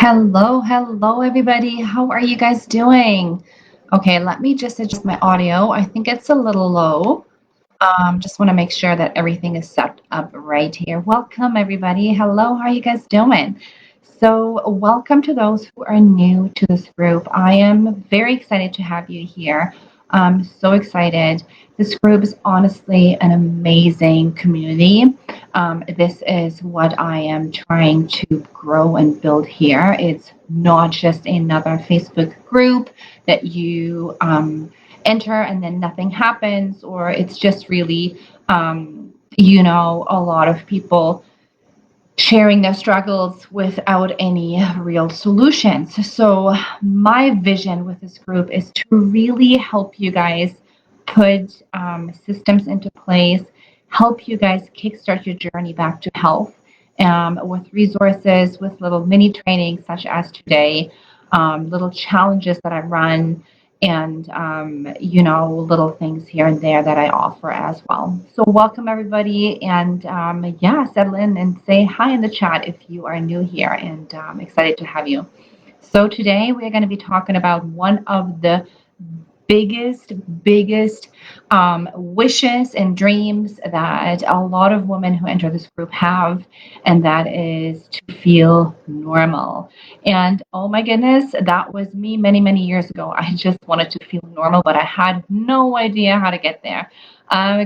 Hello, everybody. How are you guys doing? Okay, let me just adjust my audio. I think it's a little low. Just want to make sure that everything is set up right here. Welcome, everybody. Hello, how are you guys doing? So, welcome to those who are new to this group. I am very excited to have you here. I'm so excited. This group is honestly an amazing community. This is what I am trying to grow and build here. It's not just another Facebook group that you enter and then nothing happens, or it's just really, a lot of people sharing their struggles without any real solutions. So, my vision with this group is to really help you guys put systems into place, help you guys kickstart your journey back to health with resources, with little mini trainings such as today, little challenges that I run, and little things here and there that I offer as well. So welcome everybody, and settle in and say hi in the chat if you are new here, and excited to have you. So today we are going to be talking about one of the biggest wishes and dreams that a lot of women who enter this group have, and that is to feel normal. And oh my goodness, that was me many years ago. I just wanted to feel normal, but I had no idea how to get there.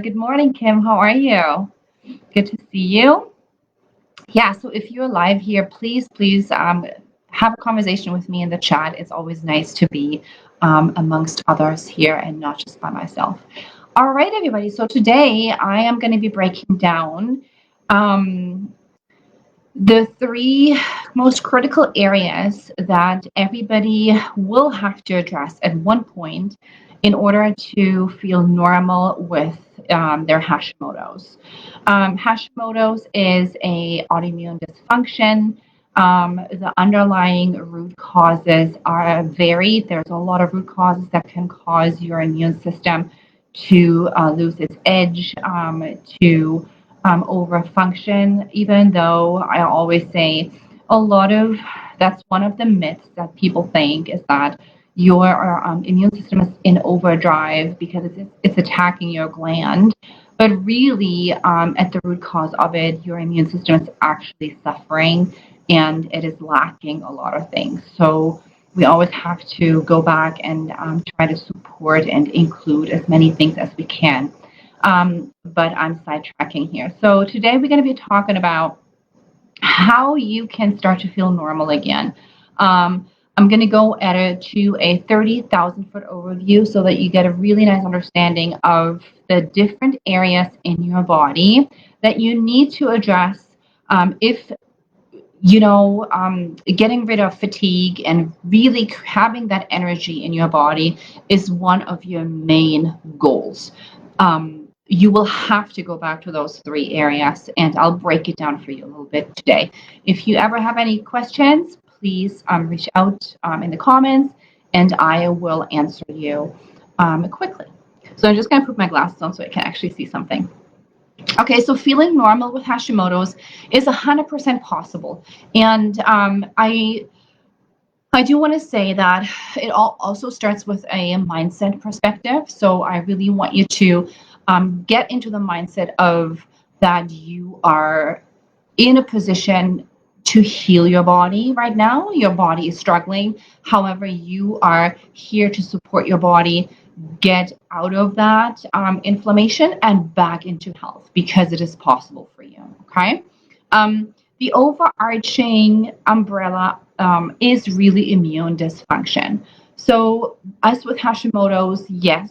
Good morning, Kim. How are you? Good to see you. Yeah, so if you're live here, please have a conversation with me in the chat. It's always nice to be amongst others here and not just by myself. All right, everybody. So today I am going to be breaking down the three most critical areas that everybody will have to address at one point in order to feel normal with their Hashimoto's. Hashimoto's is a autoimmune dysfunction. The underlying root causes are varied. There's a lot of root causes that can cause your immune system to lose its edge, to overfunction, even though I always say that's one of the myths that people think is that your immune system is in overdrive because it's attacking your gland. But really, at the root cause of it, your immune system is actually suffering and it is lacking a lot of things. So we always have to go back and try to support and include as many things as we can. But I'm sidetracking here. So today we're going to be talking about how you can start to feel normal again. I'm going to go at it to a 30,000 foot overview so that you get a really nice understanding of the different areas in your body that you need to address if getting rid of fatigue and really having that energy in your body is one of your main goals. You will have to go back to those three areas, and I'll break it down for you a little bit today. If you ever have any questions, please reach out in the comments, and I will answer you quickly. So I'm just going to put my glasses on so I can actually see something. Okay, so feeling normal with Hashimoto's is 100% possible. And I do want to say that it also starts with a mindset perspective. So I really want you to get into the mindset of that you are in a position to heal your body right now. Your body is struggling. However, you are here to support your body get out of that inflammation and back into health because it is possible for you. Okay. The overarching umbrella is really immune dysfunction. So us with Hashimoto's, yes,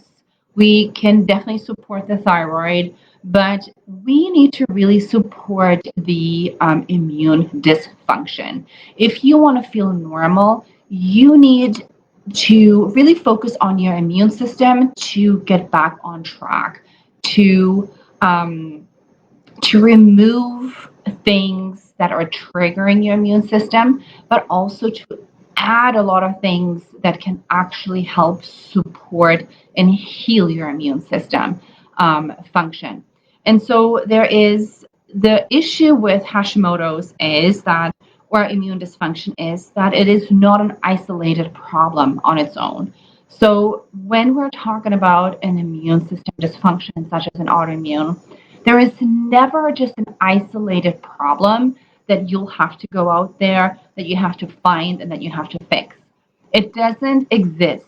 we can definitely support the thyroid, but we need to really support the immune dysfunction. If you want to feel normal, you need to really focus on your immune system to get back on track, to remove things that are triggering your immune system, but also to add a lot of things that can actually help support and heal your immune system function. And so there is the issue with Hashimoto's is that or immune dysfunction is that it is not an isolated problem on its own. So when we're talking about an immune system dysfunction, such as an autoimmune, there is never just an isolated problem that you'll have to go out there, that you have to find, and that you have to fix. It doesn't exist.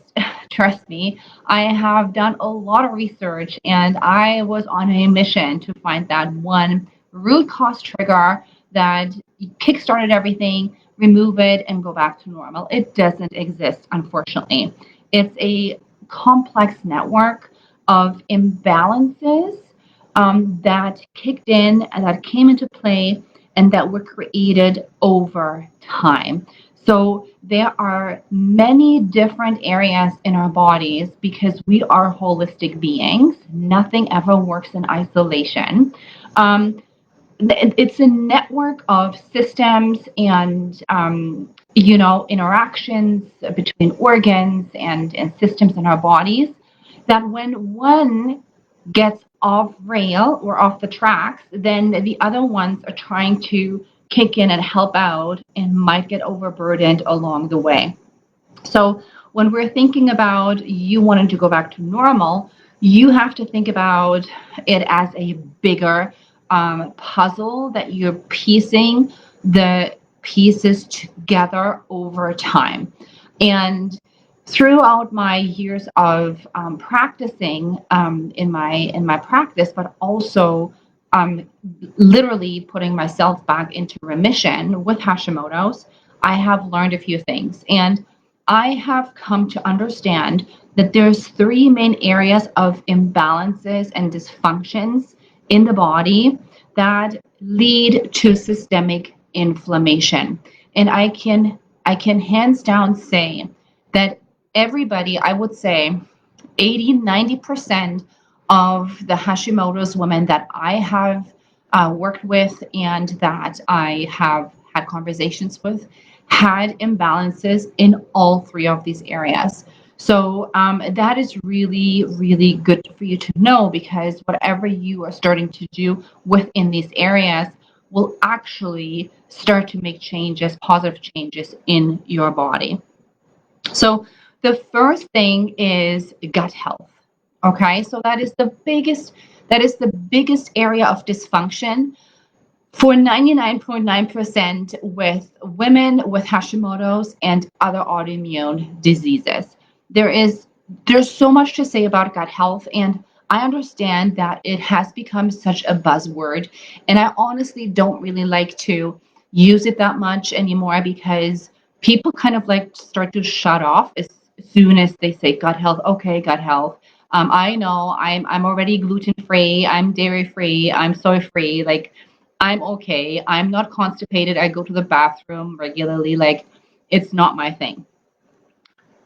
Trust me, I have done a lot of research and I was on a mission to find that one root cause trigger that kickstarted everything, remove it, and go back to normal. It doesn't exist, unfortunately. It's a complex network of imbalances that kicked in and that came into play and that were created over time. So there are many different areas in our bodies because we are holistic beings. Nothing ever works in isolation. It's a network of systems and interactions between organs and systems in our bodies that when one gets off rail or off the tracks, then the other ones are trying to kick in and help out and might get overburdened along the way. So when we're thinking about you wanting to go back to normal, you have to think about it as a bigger puzzle that you're piecing the pieces together over time. And throughout my years of practicing in my practice, but also literally putting myself back into remission with Hashimoto's, I have learned a few things. And I have come to understand that there's three main areas of imbalances and dysfunctions in the body that lead to systemic inflammation. And I can hands down say that everybody, I would say 80-90% of the Hashimoto's women that I have worked with and that I have had conversations with had imbalances in all three of these areas. So that is really, really good for you to know because whatever you are starting to do within these areas will actually start to make changes, positive changes in your body. So the first thing is gut health. Okay, so that is the biggest area of dysfunction for 99.9% with women with Hashimoto's and other autoimmune diseases. There's so much to say about gut health, and I understand that it has become such a buzzword, and I honestly don't really like to use it that much anymore because people kind of like start to shut off as soon as they say gut health. Okay, gut health. I know I'm already gluten free, I'm dairy free, I'm soy free. Like I'm okay. I'm not constipated. I go to the bathroom regularly. Like it's not my thing.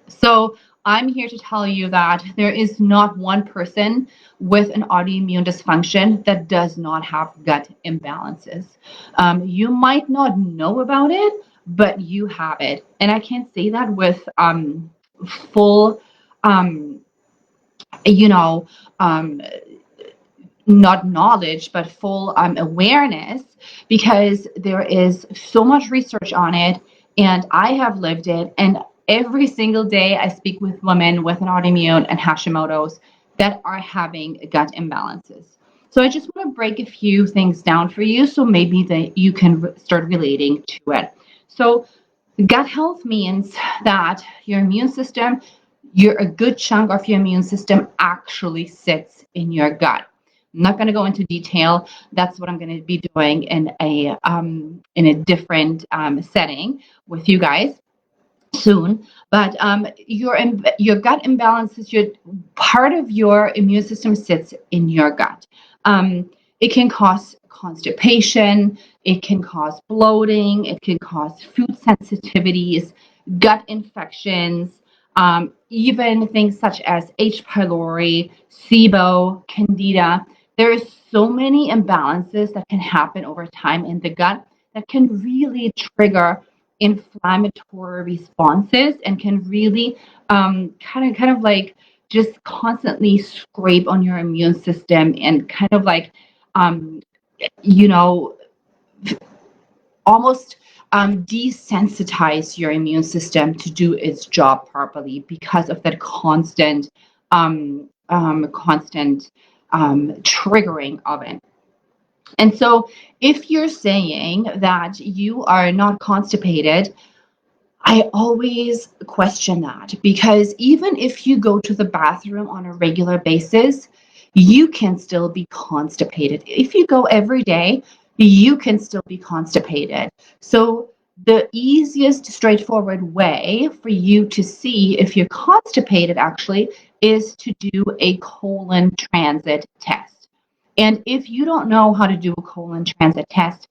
So I'm here to tell you that there is not one person with an autoimmune dysfunction that does not have gut imbalances. You might not know about it, but you have it. And I can say that with full, um, you know, um, not knowledge, but full awareness because there is so much research on it and I have lived it. And every single day I speak with women with an autoimmune and Hashimoto's that are having gut imbalances. So I just want to break a few things down for you so maybe that you can start relating to it. So gut health means that your immune system, a good chunk of your immune system actually sits in your gut. I'm not going to go into detail. That's what I'm going to be doing in a different setting with you guys soon. But your gut imbalances, your part of your immune system sits in your gut. It can cause constipation. It can cause bloating. It can cause food sensitivities, gut infections, even things such as H. pylori, SIBO, Candida. There is so many imbalances that can happen over time in the gut that can really trigger inflammatory responses and can really kind of like just constantly scrape on your immune system and kind of like um, you know almost desensitize your immune system to do its job properly because of that constant triggering of it. And so, if you're saying that you are not constipated, I always question that, because even if you go to the bathroom on a regular basis, you can still be constipated. If you go every day, you can still be constipated. So the easiest straightforward way for you to see if you're constipated actually is to do a colon transit test. And if you don't know how to do a colon transit test,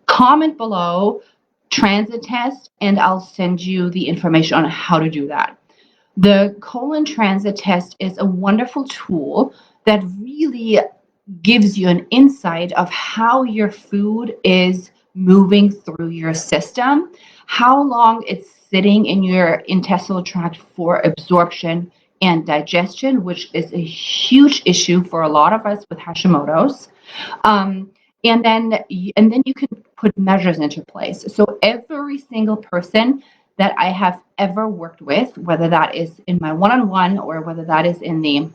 comment below transit test and I'll send you the information on how to do that. The colon transit test is a wonderful tool that really gives you an insight of how your food is moving through your system, how long it's sitting in your intestinal tract for absorption and digestion, which is a huge issue for a lot of us with Hashimoto's. Um, and then you can put measures into place. So every single person that I have ever worked with, whether that is in my one-on-one or whether that is in the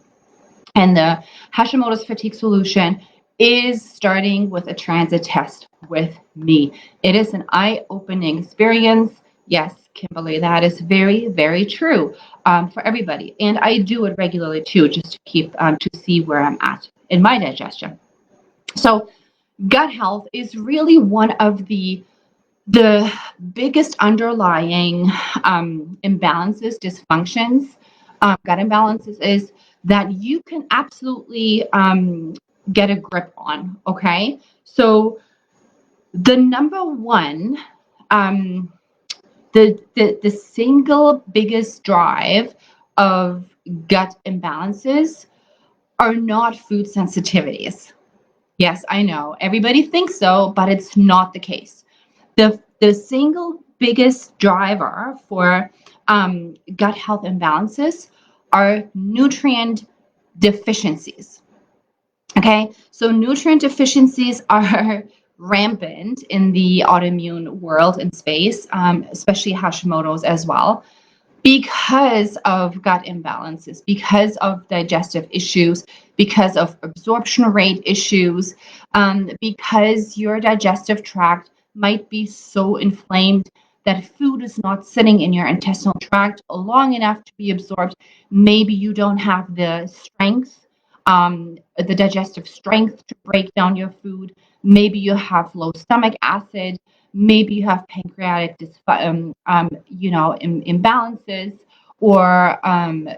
Hashimoto's fatigue solution, is starting with a transit test with me. It is an eye-opening experience. Yes, Kimberly, that is very, very true for everybody. And I do it regularly too, just to keep to see where I'm at in my digestion. So gut health is really one of the biggest underlying imbalances, dysfunctions, gut imbalances is that you can absolutely get a grip on. Okay, so the number one, the single biggest drive of gut imbalances are not food sensitivities. Yes, I know. Everybody thinks so, but it's not the case. The single biggest driver for gut health imbalances are nutrient deficiencies. Okay, so nutrient deficiencies are rampant in the autoimmune world and space, especially Hashimoto's as well, because of gut imbalances, because of digestive issues, because of absorption rate issues, because your digestive tract might be so inflamed that food is not sitting in your intestinal tract long enough to be absorbed. Maybe you don't have the strength, the digestive strength to break down your food. Maybe you have low stomach acid. Maybe you have pancreatic imbalances, or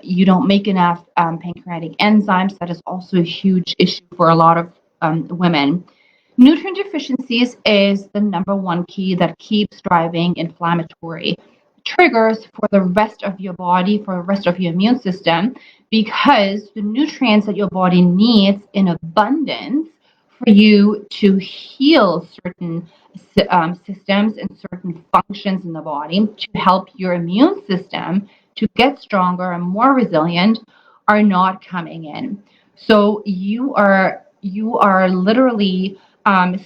you don't make enough pancreatic enzymes. That is also a huge issue for a lot of women. Nutrient deficiencies is the number one key that keeps driving inflammatory triggers for the rest of your body, for the rest of your immune system, because the nutrients that your body needs in abundance for you to heal certain systems and certain functions in the body to help your immune system to get stronger and more resilient are not coming in. So you are literally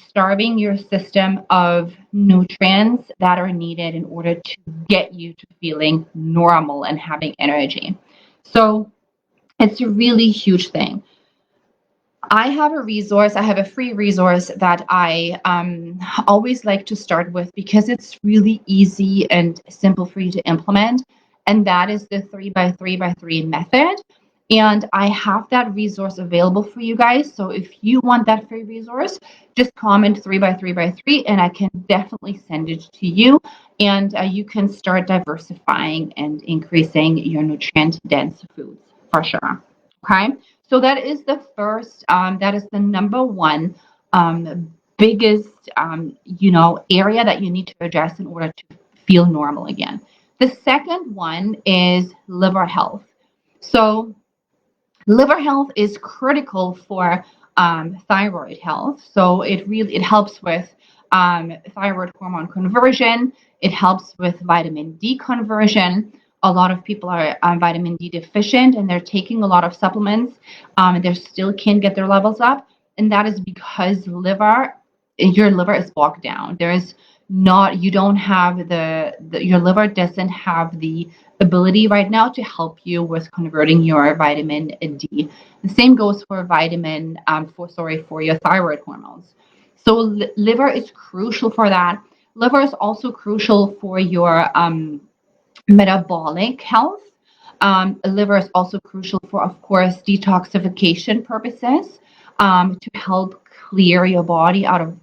starving your system of nutrients that are needed in order to get you to feeling normal and having energy. So it's a really huge thing. I have a resource, I have a free resource that I always like to start with because it's really easy and simple for you to implement. And that is the 3x3x3 method. And I have that resource available for you guys. So if you want that free resource, just comment 3x3x3 and I can definitely send it to you. And you can start diversifying and increasing your nutrient dense foods for sure. Okay. So that is the first, that is the number one biggest, area that you need to address in order to feel normal again. The second one is liver health. So liver health is critical for thyroid health. So it helps with thyroid hormone conversion. It helps with vitamin D conversion. A lot of people are vitamin D deficient and they're taking a lot of supplements. And they still can't get their levels up. And that is because your liver is bogged down. There is not, you don't have your liver doesn't have the ability right now to help you with converting your vitamin D. The same goes for for your thyroid hormones. So liver is crucial for that. Liver is also crucial for your metabolic health. Liver is also crucial for, of course, detoxification purposes, to help clear your body out of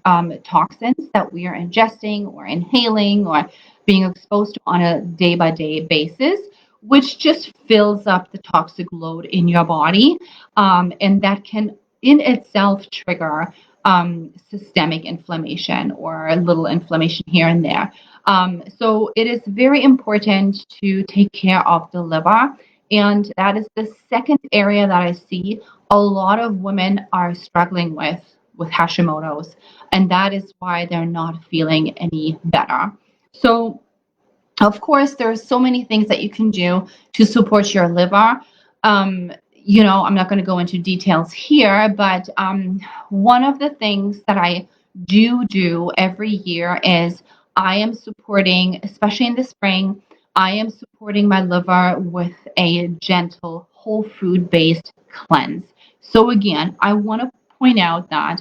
toxins that we are ingesting or inhaling or being exposed to on a day by day basis, which just fills up the toxic load in your body. And that can in itself trigger systemic inflammation or a little inflammation here and there. So it is very important to take care of the liver. And that is the second area that I see a lot of women are struggling with Hashimoto's. And that is why they're not feeling any better. So of course, there's so many things that you can do to support your liver. I'm not going to go into details here, but one of the things that I do every year is I am supporting, especially in the spring, I am supporting my liver with a gentle whole food based cleanse. So again, I want to point out that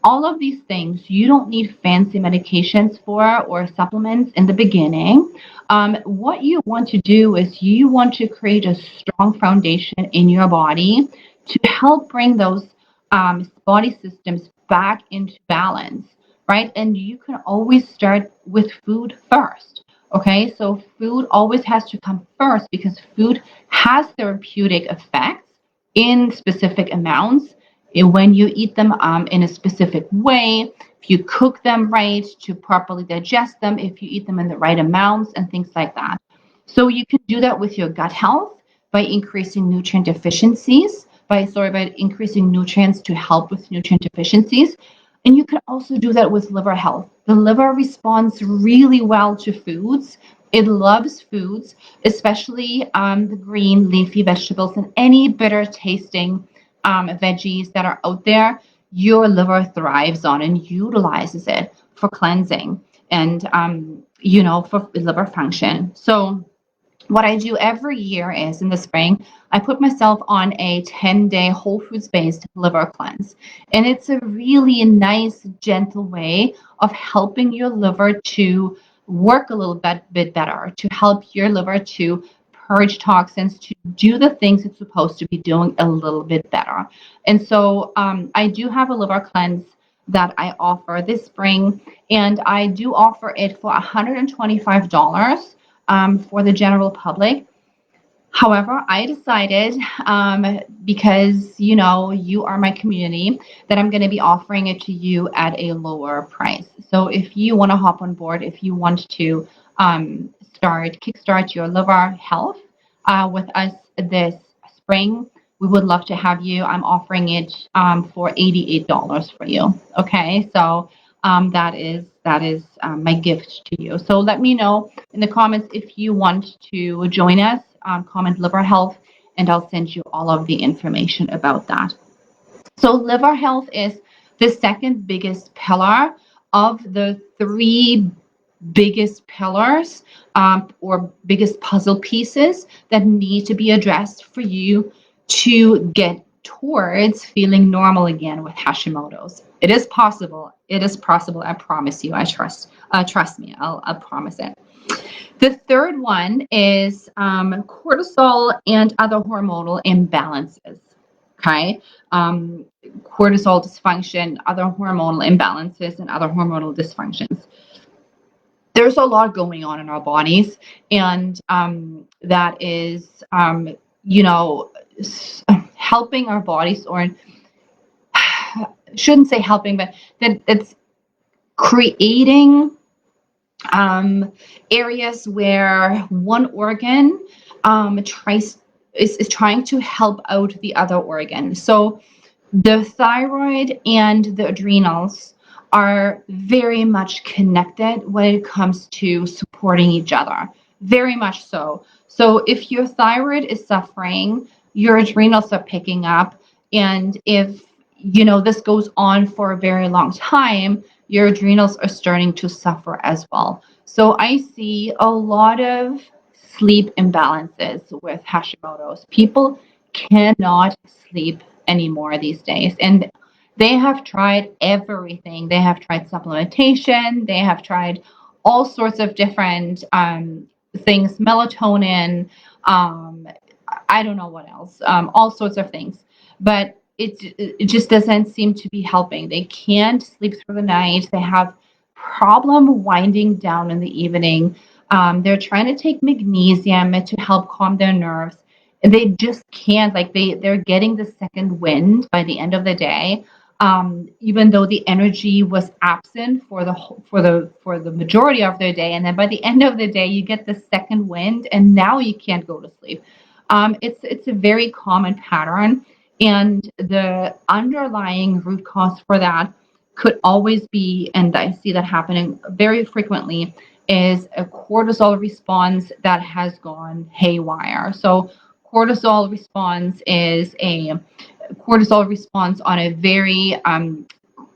all of these things you don't need fancy medications for or supplements in the beginning. What you want to do is you want to create a strong foundation in your body to help bring those body systems back into balance, right? And you can always start with food first. Okay, so food always has to come first because food has therapeutic effects in specific amounts when you eat them in a specific way, if you cook them right to properly digest them, if you eat them in the right amounts and things like that. So you can do that with your gut health by increasing nutrient deficiencies, by increasing nutrients to help with nutrient deficiencies. And you can also do that with liver health. The liver responds really well to foods. It loves foods, especially the green leafy vegetables and any bitter tasting veggies that are out there. Your liver thrives on and utilizes it for cleansing and for liver function. So what I do every year is in the spring, I put myself on a 10-day whole foods based liver cleanse. And it's a really nice, gentle way of helping your liver to work a little bit better, to help your liver to purge toxins, to do the things it's supposed to be doing a little bit better. And so I do have a liver cleanse that I offer this spring, and I do offer it for $125 for the general public. However, I decided, because you are my community, that I'm going to be offering it to you at a lower price. So if you want to hop on board, if you want to kickstart your liver health with us this spring, we would love to have you. I'm offering it for $88 for you. Okay, so that is my gift to you. So let me know in the comments if you want to join us. Comment liver health, and I'll send you all of the information about that. So liver health is the second biggest pillar of the three biggest pillars or biggest puzzle pieces that need to be addressed for you to get towards feeling normal again with Hashimoto's. It is possible. It is possible. I promise you. I trust me. I'll promise it. The third one is cortisol and other hormonal imbalances. Okay. Cortisol dysfunction, other hormonal imbalances, and other hormonal dysfunctions. There's a lot going on in our bodies, and that is, helping our bodies, or shouldn't say helping, but that it's creating areas where one organ is trying to help out the other organ. So the thyroid and the adrenals are very much connected when it comes to supporting each other. Very much so. So if your thyroid is suffering, your adrenals are picking up. And if this goes on for a very long time, your adrenals are starting to suffer as well. So I see a lot of sleep imbalances with Hashimoto's. People cannot sleep anymore these days. And they have tried everything. They have tried supplementation, they have tried all sorts of different things, melatonin, um, I don't know what else, all sorts of things. But it just doesn't seem to be helping. They can't sleep through the night. They have problem winding down in the evening. They're trying to take magnesium to help calm their nerves. And they just can't. Like they're getting the second wind by the end of the day, even though the energy was absent for the majority of their day. And then by the end of the day, you get the second wind, and now you can't go to sleep. It's a very common pattern, and the underlying root cause for that could always be, and I see that happening very frequently, is a cortisol response that has gone haywire. So cortisol response on a very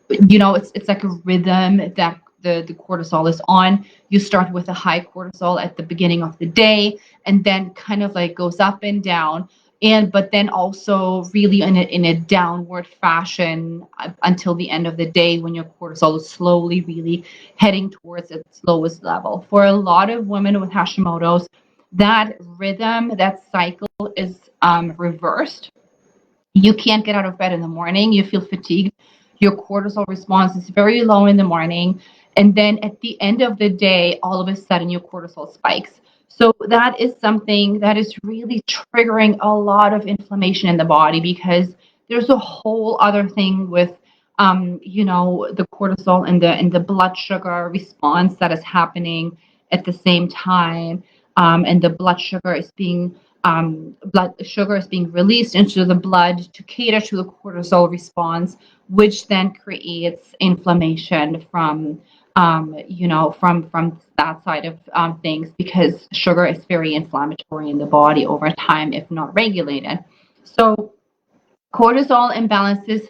it's like a rhythm that the cortisol is on. You start with a high cortisol at the beginning of the day, and then kind of like goes up and down, and but then also really in a downward fashion until the end of the day, when your cortisol is slowly really heading towards its lowest level. For a lot of women with Hashimoto's, that rhythm, that cycle is reversed. You can't get out of bed in the morning. You feel fatigued. Your cortisol response is very low in the morning. And then at the end of the day, all of a sudden your cortisol spikes. So that is something that is really triggering a lot of inflammation in the body, because there's a whole other thing with the cortisol and the blood sugar response that is happening at the same time. And the blood sugar is being released into the blood to cater to the cortisol response, which then creates inflammation from that side of things, because sugar is very inflammatory in the body over time if not regulated. So cortisol imbalances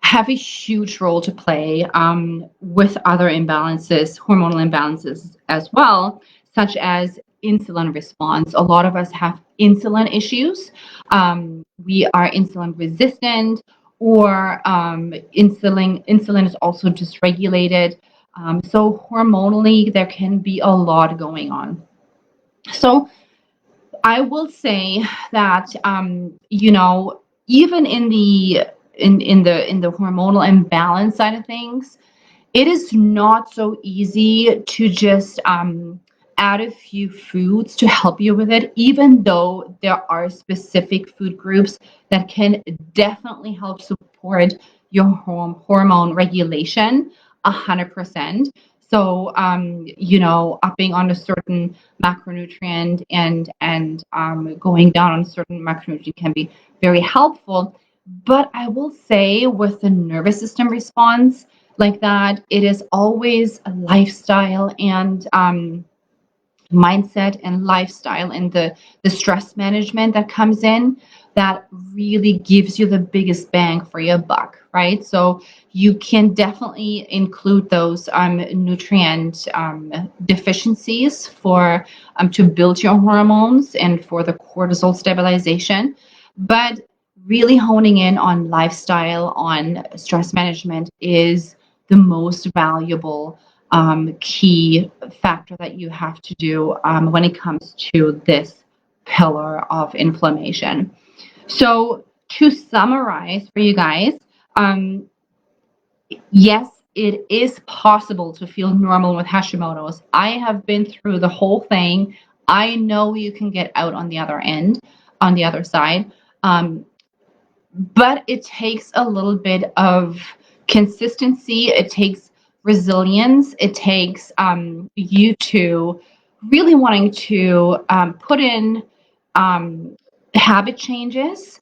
have a huge role to play with other imbalances, hormonal imbalances as well, such as insulin response. A lot of us have insulin issues. We are insulin resistant, or insulin is also dysregulated. So hormonally, there can be a lot going on. So I will say that even in the hormonal imbalance side of things, it is not so easy to just add a few foods to help you with it, even though there are specific food groups that can definitely help support your hormone regulation 100%. So, upping on a certain macronutrient and going down on a certain macronutrient can be very helpful. But I will say, with the nervous system response like that, it is always a lifestyle and mindset and lifestyle, and the stress management that comes in, that really gives you the biggest bang for your buck, right? So you can definitely include those nutrient deficiencies for to build your hormones and for the cortisol stabilization, but really honing in on lifestyle, on stress management, is the most valuable key factor that you have to do when it comes to this pillar of inflammation. So to summarize for you guys, yes, it is possible to feel normal with Hashimoto's. I have been through the whole thing. I know you can get out on the other end, on the other side. But it takes a little bit of consistency. It takes resilience. It takes you to really wanting to put in habit changes,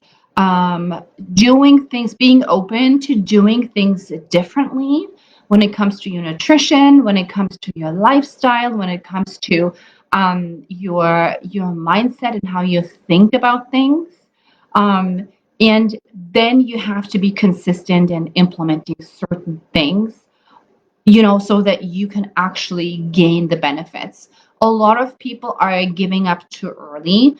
doing things, being open to doing things differently when it comes to your nutrition, when it comes to your lifestyle, when it comes to your mindset and how you think about things. And then you have to be consistent in implementing certain things so that you can actually gain the benefits. A lot of people are giving up too early.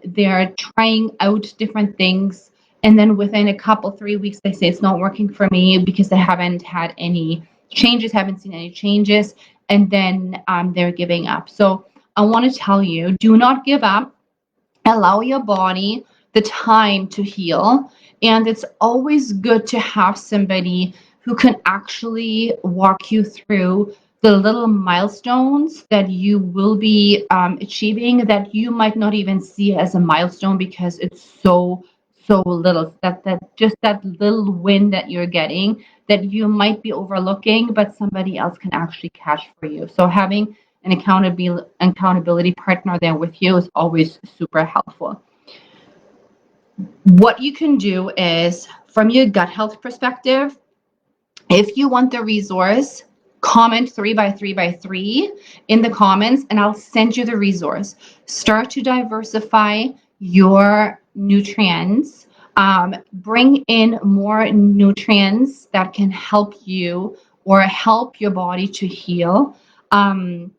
They're trying out different things, and then within a couple, 3 weeks, they say it's not working for me because they haven't had any changes, haven't seen any changes, and then they're giving up. So I want to tell you, do not give up. Allow your body the time to heal. And it's always good to have somebody who can actually walk you through the little milestones that you will be achieving that you might not even see as a milestone because it's so little, that little win that you're getting that you might be overlooking, but somebody else can actually catch for you. So having an accountability partner there with you is always super helpful. What you can do is, from your gut health perspective, if you want the resource, comment 3x3x3 in the comments and I'll send you the resource. Start to diversify your nutrients. Bring in more nutrients that can help you or help your body to heal. In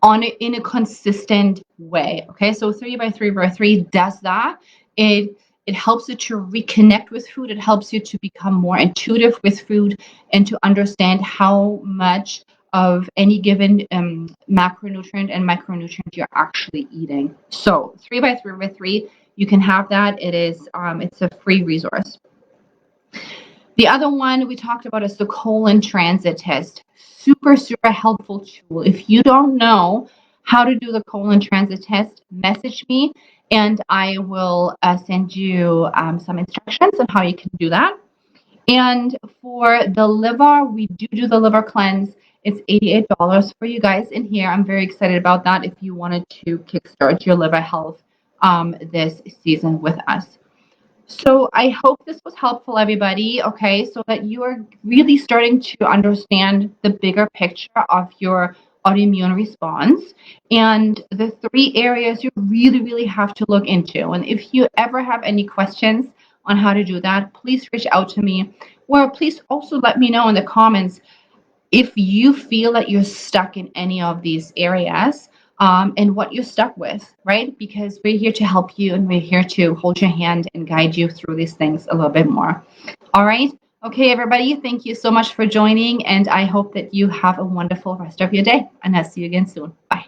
a consistent way. Okay, so 3x3x3 does that. It helps you to reconnect with food. It helps you to become more intuitive with food and to understand how much of any given macronutrient and micronutrient you're actually eating. So 3x3x3, you can have that. It's a free resource. The other one we talked about is the colon transit test. Super, super helpful tool. If you don't know how to do the colon transit test, message me and I will send you some instructions on how you can do that. And for the liver, we do the liver cleanse. It's $88 for you guys in here. I'm very excited about that if you wanted to kickstart your liver health this season with us. So I hope this was helpful, everybody, okay, so that you are really starting to understand the bigger picture of your autoimmune response and the 3 areas you really, really have to look into. And if you ever have any questions on how to do that, please reach out to me, or please also let me know in the comments if you feel that you're stuck in any of these areas, and what you're stuck with, right? Because we're here to help you and we're here to hold your hand and guide you through these things a little bit more. All right. Okay, everybody, thank you so much for joining, and I hope that you have a wonderful rest of your day, and I'll see you again soon. Bye.